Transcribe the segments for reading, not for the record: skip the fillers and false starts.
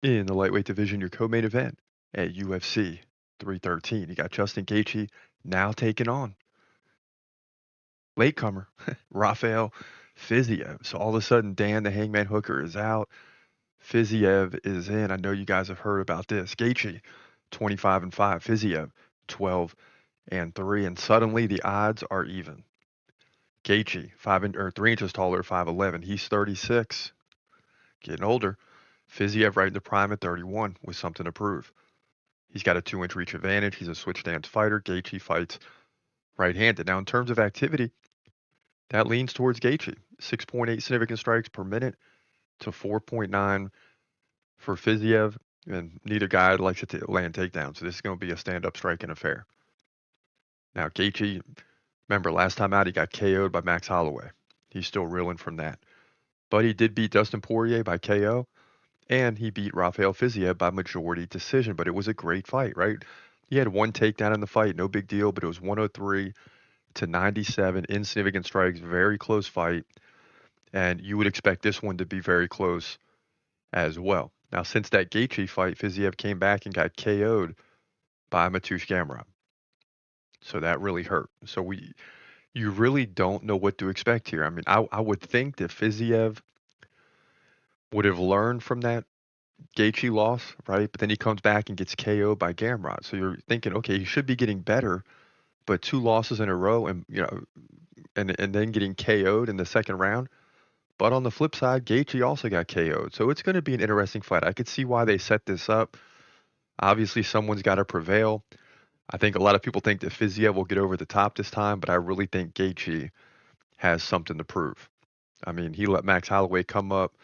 In the lightweight division, your co-main event at UFC 313, you got Justin Gaethje now taking on latecomer Rafael Fiziev. So all of a sudden, Dan the Hangman Hooker is out. Fiziev is in. I know you guys have heard about this. Gaethje, 25-5. Fiziev, 12-3. And suddenly the odds are even. Gaethje, 3 inches taller, 5'11". He's 36, getting older. Fiziev right in the prime at 31 with something to prove. He's got a 2-inch reach advantage. He's a switch stance fighter. Gaethje fights right-handed. Now, in terms of activity, that leans towards Gaethje. 6.8 significant strikes per minute to 4.9 for Fiziev, and neither guy likes to land takedowns. So this is going to be a stand-up striking affair. Now, Gaethje, remember last time out he got KO'd by Max Holloway. He's still reeling from that. But he did beat Dustin Poirier by KO, and he beat Rafael Fiziev by majority decision. But it was a great fight, right? He had one takedown in the fight, no big deal, but it was 103-97, insignificant strikes, very close fight. And you would expect this one to be very close as well. Now, since that Gaethje fight, Fiziev came back and got KO'd by Mateusz Gamrot. So that really hurt. So you really don't know what to expect here. I mean, I would think that Fiziev would have learned from that Gaethje loss, right? But then he comes back and gets KO'd by Gamrot. So you're thinking, okay, he should be getting better, but two losses in a row, and and then getting KO'd in the second round. But on the flip side, Gaethje also got KO'd. So it's going to be an interesting fight. I could see why they set this up. Obviously, someone's got to prevail. I think a lot of people think that Fiziev will get over the top this time, but I really think Gaethje has something to prove. I mean, he let Max Holloway come up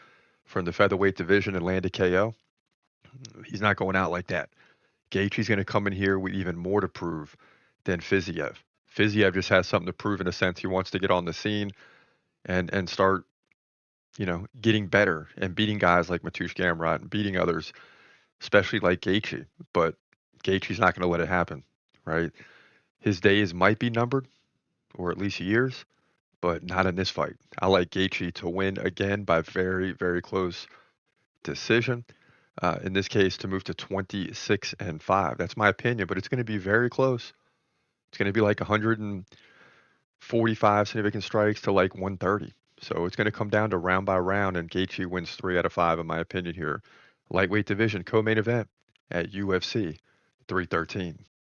from the featherweight division and land a KO. He's not going out like that. Gaethje's going to come in here with even more to prove than Fiziev. Fiziev just has something to prove in a sense. He wants to get on the scene and start, getting better and beating guys like Mateusz Gamrot and beating others, especially like Gaethje. But Gaethje's not going to let it happen, right? His days might be numbered, or at least years, but not in this fight. I like Gaethje to win again by very, very close decision. In this case, to move to 26-5. That's my opinion, but it's going to be very close. It's going to be like 145 significant strikes to like 130. So it's going to come down to round by round, and Gaethje wins 3 out of 5, in my opinion here. Lightweight division co-main event at UFC 313.